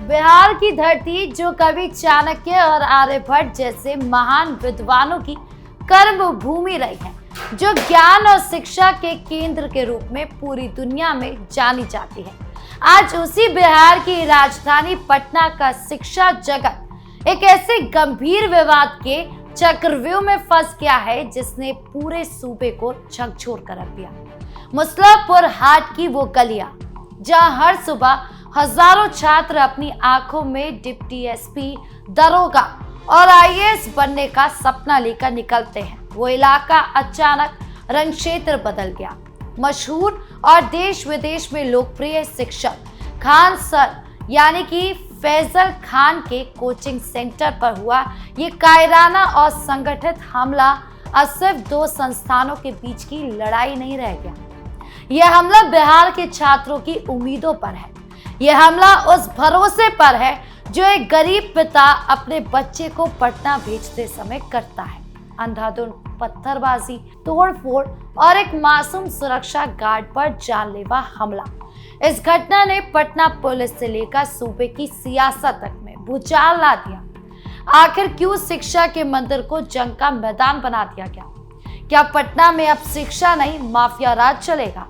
बिहार की धरती जो कभी चाणक्य और आर्यभट्ट जैसे महान विद्वानों की कर्म भूमि रही है, जो ज्ञान और शिक्षा के केंद्र के रूप में पूरी दुनिया में जानी जाती है, आज उसी बिहार की राजधानी पटना का शिक्षा जगत एक ऐसे गंभीर विवाद के चक्रव्यूह में फंस गया है जिसने पूरे सूबे को झकझोर कर रख दिया। मुसलापुर हाट की वो गलियां जहां हर सुबह हजारों छात्र अपनी आंखों में डिप्टी एसपी, दरोगा और आईएएस बनने का सपना लेकर निकलते हैं, वो इलाका अचानक रंग क्षेत्र बदल गया। मशहूर और देश विदेश में लोकप्रिय शिक्षक खान सर यानी कि फैजल खान के कोचिंग सेंटर पर हुआ ये कायराना और संगठित हमला अब सिर्फ दो संस्थानों के बीच की लड़ाई नहीं रह गया। यह हमला बिहार के छात्रों की उम्मीदों पर है। यह हमला उस भरोसे पर है जो एक गरीब पिता अपने बच्चे को पटना भेजते समय करता है। अंधाधुंध पत्थरबाजी, तोड़फोड़ और एक मासूम सुरक्षा गार्ड पर जानलेवा हमला। इस घटना ने पटना पुलिस से लेकर सूबे की सियासत तक में भूचाल ला दिया। आखिर क्यों शिक्षा के मंदिर को जंग का मैदान बना दिया गया? क्या पटना में अब शिक्षा नहीं माफिया राज चलेगा?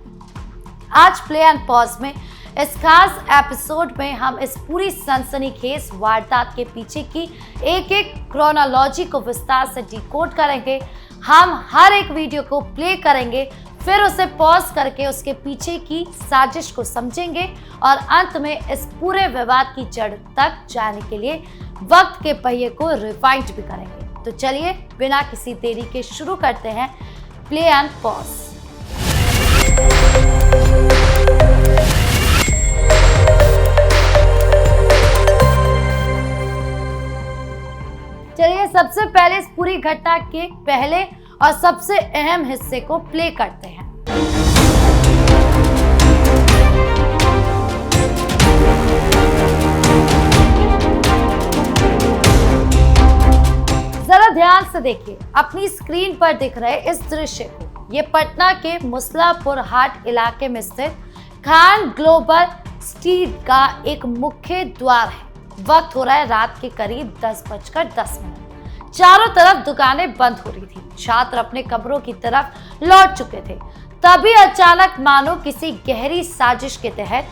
आज प्ले एंड पॉज में इस खास एपिसोड में हम इस पूरी सनसनीखेज वारदात के पीछे की एक एक क्रोनोलॉजी को विस्तार से डिकोड करेंगे। हम हर एक वीडियो को प्ले करेंगे, फिर उसे पॉज करके उसके पीछे की साजिश को समझेंगे और अंत में इस पूरे विवाद की जड़ तक जाने के लिए वक्त के पहिए को रिवाइंड भी करेंगे। तो चलिए बिना किसी देरी के शुरू करते हैं प्ले एंड पॉज। चलिए सबसे पहले इस पूरी घटना के पहले और सबसे अहम हिस्से को प्ले करते हैं। जरा ध्यान से देखिए अपनी स्क्रीन पर दिख रहे इस दृश्य को। ये पटना के मुसलापुर हाट इलाके में स्थित खान ग्लोबल स्ट्रीट का एक मुख्य द्वार है। वक्त हो रहा है रात के करीब 10:10। चारों तरफ दुकानें बंद हो रही थी, छात्र अपने कमरों की तरफ लौट चुके थे। तभी अचानक मानो किसी गहरी साजिश के तहत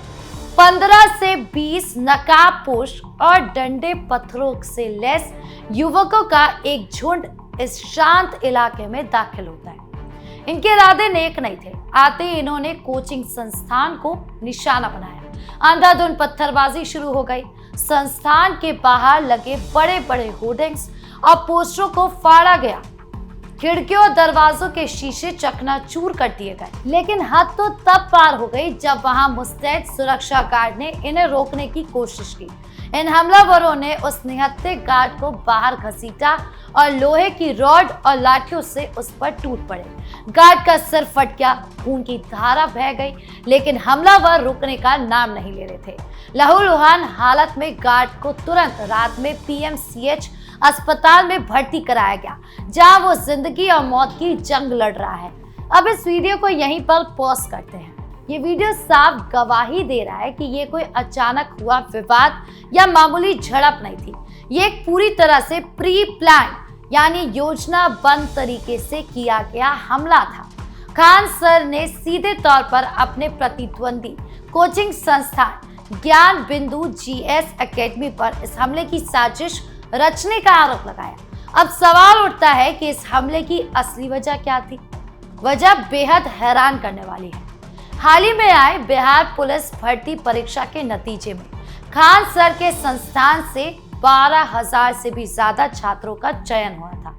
15 से 20 नकाबपोश और डंडे पत्थरों से लैस युवकों का एक झुंड इस शांत इलाके में दाखिल होता है। इनके इरादे नेक नहीं थे। आते ही इन्होंने कोचिंग संस्थान को निशाना बनाया। अंधाधुंध पत्थरबाजी शुरू हो गई। संस्थान के बाहर लगे बड़े बड़े होर्डिंग्स और पोस्टरों को फाड़ा गया। खिड़कियों और दरवाजों के शीशे चकनाचूर कर दिए गए। लेकिन हद तो तब पार हो गई जब वहां मुस्तैद सुरक्षा गार्ड ने इन्हें रोकने की कोशिश की। इन हमलावरों ने उस निहत्थे गार्ड को बाहर घसीटा और लोहे की रॉड और लाठियों से उस पर टूट पड़े। गार्ड का सिर फट गया, खून की धारा बह गई, लेकिन हमलावर रुकने का नाम नहीं ले रहे थे। लहूलुहान हालत में गार्ड को तुरंत रात में पीएमसीएच अस्पताल में भर्ती कराया गया, जहां वो जिंदगी और मौत की जंग लड़ रहा है। अब इस वीडियो को यहीं पर पॉज करते हैं। ये वीडियो साफ गवाही दे रहा है कि ये कोई अचानक हुआ विवाद या मामूली झड़प नहीं थी। ये एक पूरी तरह से प्री प्लान यानी योजनाबद्ध तरीके से किया गया हमला था। खान सर ने सीधे तौर पर अपने प्रतिद्वंदी कोचिंग संस्थान ज्ञान बिंदु जीएस एकेडमी पर इस हमले की साजिश रचने का आरोप लगाया। अब सवाल उठता है कि इस हमले की असली वजह क्या थी? वजह बेहद हैरान करने वाली है। हाल ही में आए बिहार पुलिस भर्ती परीक्षा के नतीजे में खान सर के संस्थान से 12,000 से भी ज्यादा छात्रों का चयन हुआ था।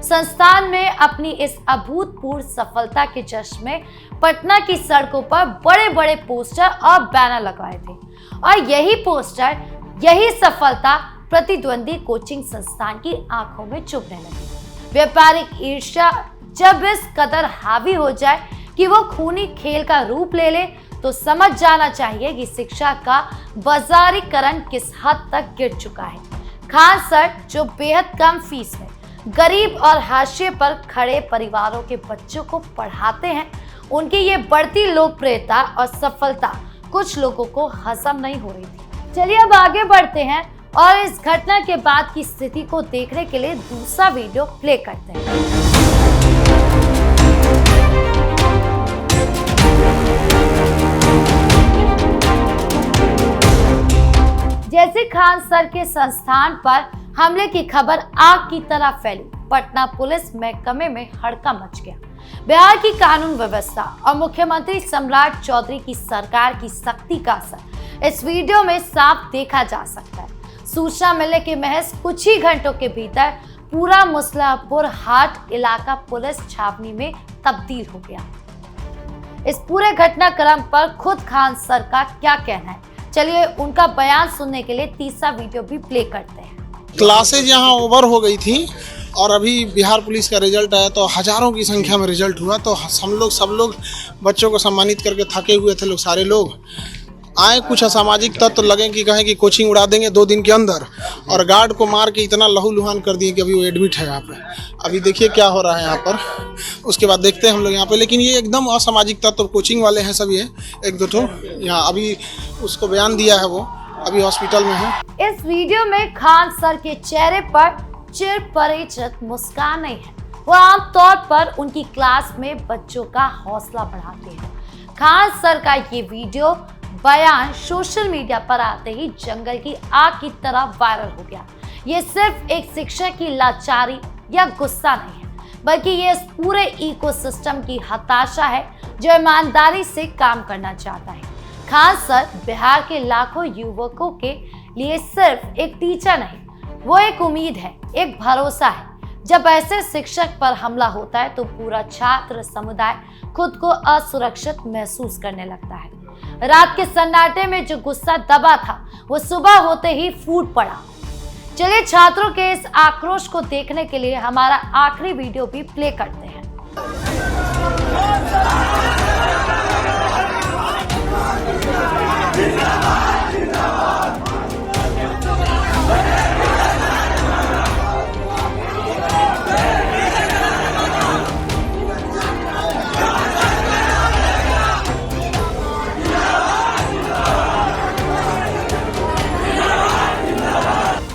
संस्थान में अपनी इस अभूतपूर्व सफलता के जश्न में पटना की सड़कों पर बड़े बड़े पोस्टर और बैनर लगाए थे और यही पोस्टर, यही सफलता प्रतिद्वंदी कोचिंग संस्थान की आंखों में चुभने लगी। व्यापारिक ईर्ष्या जब इस कदर हावी हो जाए कि वो खूनी खेल का रूप ले ले तो समझ जाना चाहिए कि शिक्षा का बाजारीकरण किस हद तक गिर चुका है। खान सर जो बेहद कम फीस में गरीब और हाशिए पर खड़े परिवारों के बच्चों को पढ़ाते हैं, उनकी ये बढ़ती लोकप्रियता और सफलता कुछ लोगों को हजम नहीं हो रही थी। चलिए अब आगे बढ़ते हैं और इस घटना के बाद की स्थिति को देखने के लिए दूसरा वीडियो प्ले करते हैं। जैसे खान सर के संस्थान पर हमले की खबर आग की तरह फैली, पटना पुलिस महकमे में हड़कंप मच गया। बिहार की कानून व्यवस्था और मुख्यमंत्री सम्राट चौधरी की सरकार की सख्ती का असर इस वीडियो में साफ देखा जा सकता है। सूचना मिलने के महज कुछ ही घंटों के भीतर पूरा मुस्लापुर हाट इलाका पुलिस छावनी में तब्दील हो गया। इस पूरे घटनाक्रम पर खुद खान सर का क्या कहना है, चलिए उनका बयान सुनने के लिए तीसरा वीडियो भी प्ले करते हैं। क्लासेज यहाँ ओवर हो गई थी और अभी बिहार पुलिस का रिजल्ट आया तो हजारों की संख्या में रिजल्ट हुआ, तो हम सब लोग बच्चों को सम्मानित करके थके हुए थे। लोग सारे लोग आए, कुछ असामाजिक तत्व लगे कि कहें कि कोचिंग उड़ा देंगे 2 दिन के अंदर, और गार्ड को मार के इतना लहूलुहान कर दिए कि अभी वो एडमिट है यहाँ पे। अभी देखिए क्या हो रहा है यहाँ पर, उसके बाद देखते हैं हम लोग यहाँ पे। लेकिन ये एकदम असामाजिक तत्व कोचिंग वाले हैं सब, ये 1-2 ठो यहाँ अभी उसको बयान दिया है, वो अभी हॉस्पिटल में है। इस वीडियो में खान सर के चेहरे पर चिर परिचित मुस्कान नहीं है। वो आमतौर पर उनकी क्लास में बच्चों का हौसला बढ़ाते हैं। खान सर का ये वीडियो बयान सोशल मीडिया पर आते ही जंगल की आग की तरह वायरल हो गया। ये सिर्फ एक शिक्षक की लाचारी या गुस्सा नहीं है, बल्कि ये इस पूरे इकोसिस्टम की हताशा है जो ईमानदारी से काम करना चाहता है। खान सर बिहार के लाखों युवकों के लिए सिर्फ एक टीचर नहीं, वो एक उम्मीद है, एक भरोसा है। जब ऐसे शिक्षक पर हमला होता है तो पूरा छात्र समुदाय खुद को असुरक्षित महसूस करने लगता है। रात के सन्नाटे में जो गुस्सा दबा था वो सुबह होते ही फूट पड़ा। चलिए छात्रों के इस आक्रोश को देखने के लिए हमारा आखिरी वीडियो भी प्ले करते हैं।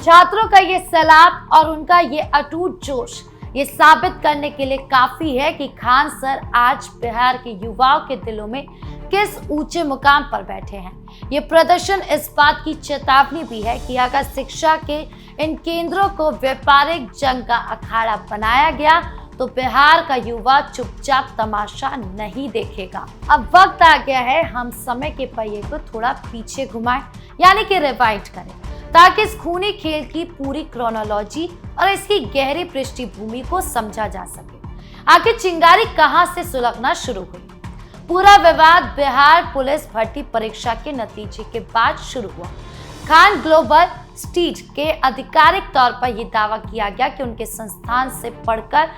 छात्रों का ये सैलाब और उनका ये अटूट जोश ये साबित करने के लिए काफी है कि खान सर आज बिहार के युवाओं के दिलों में किस ऊंचे मुकाम पर बैठे हैं। ये प्रदर्शन इस बात की चेतावनी भी है कि अगर शिक्षा के इन केंद्रों को व्यापारिक जंग का अखाड़ा बनाया गया तो बिहार का युवा चुपचाप तमाशा नहीं देखेगा। अब वक्त आ गया है हम समय के पहिए को थोड़ा पीछे घुमाएं, यानी कि रिवाइंड करें, ताकि इस खूनी खेल की पूरी क्रोनोलॉजी और इसकी गहरी पृष्ठभूमि को समझा जा सके। आखिर चिंगारी कहां से सुलगना शुरू हुई? पूरा विवाद बिहार पुलिस भर्ती परीक्षा के नतीजे के बाद शुरू हुआ। खान ग्लोबल स्टीज के आधिकारिक तौर पर यह दावा किया गया कि उनके संस्थान से पढ़कर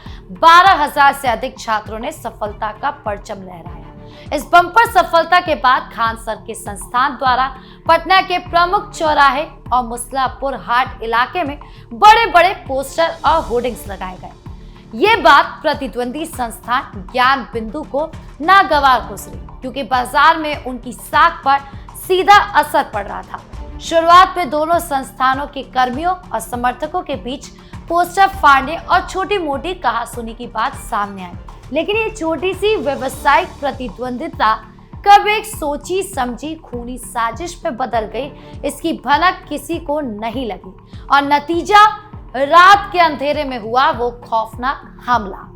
12,000 से अधिक छात्रों ने सफलता का परचम लहराया। इस बम्पर सफलता के बाद खान सर के संस्थान द्वारा पटना के प्रमुख चौराहे और मुस्लापुर हाट इलाके में बड़े बड़े पोस्टर और होर्डिंग्स लगाए गए। ये बात प्रतिद्वंदी संस्थान ज्ञान बिंदु को नागवार गुजरी, क्योंकि बाजार में उनकी साख पर सीधा असर पड़ रहा था। शुरुआत में दोनों संस्थानों के कर्मियों और समर्थकों के बीच पोस्टर फाड़ने और छोटी मोटी कहासुनी की बात सामने आई, लेकिन ये छोटी सी व्यावसायिक प्रतिद्वंदिता कब एक सोची समझी खूनी साजिश में बदल गई, इसकी भनक किसी को नहीं लगी और नतीजा रात के अंधेरे में हुआ वो खौफनाक हमला।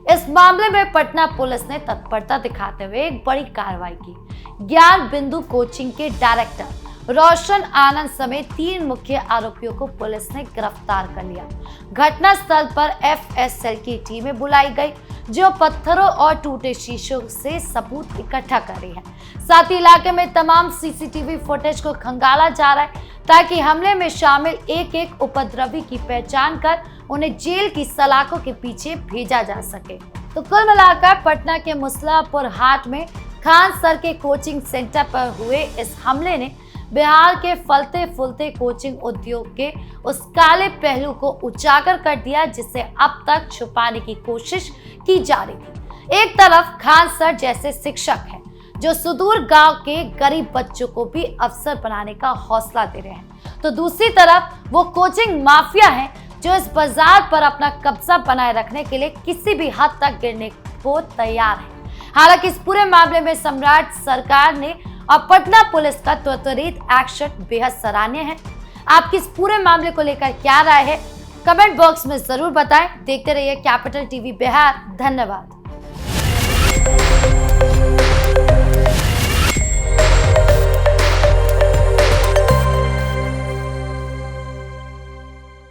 इस मामले में पटना पुलिस ने तत्परता दिखाते हुए एक बड़ी कार्रवाई की। ज्ञान बिंदु कोचिंग के डायरेक्टर रोशन आनंद समेत 3 मुख्य आरोपियों को पुलिस ने गिरफ्तार कर लिया। घटना स्थल पर एफएसएल की टीमें बुलाई गई, जो पत्थरों और टूटे शीशों से सबूत इकट्ठा कर रही है। साथ ही इलाके में तमाम सीसीटीवी फुटेज को खंगाला जा रहा है, ताकि हमले में शामिल एक एक उपद्रवी की पहचान कर उन्हें जेल की सलाखों के पीछे भेजा जा सके। तो कुल मिलाकर पटना के मुस्लापुर हाट में खान सर के कोचिंग सेंटर पर हुए इस हमले ने बिहार के फलते फूलते कोचिंग उद्योग के उस काले पहलू को उजागर कर दिया, जिसे अब तक छुपाने की कोशिश की जा रही थी। एक तरफ खान सर जैसे शिक्षक हैं जो सुदूर गांव के गरीब बच्चों को भी अफसर बनाने का हौसला दे रहे हैं, तो दूसरी तरफ वो कोचिंग माफिया हैं जो इस बाजार पर अपना कब्जा बनाए रखने के लिए किसी भी हद तक गिरने को तैयार है। हालांकि इस पूरे मामले में सम्राट सरकार ने और पटना पुलिस का त्वरित एक्शन बेहद सराहनीय है। आपकी इस पूरे मामले को लेकर क्या राय है, कमेंट बॉक्स में जरूर बताएं। देखते रहिए कैपिटल टीवी बिहार। धन्यवाद।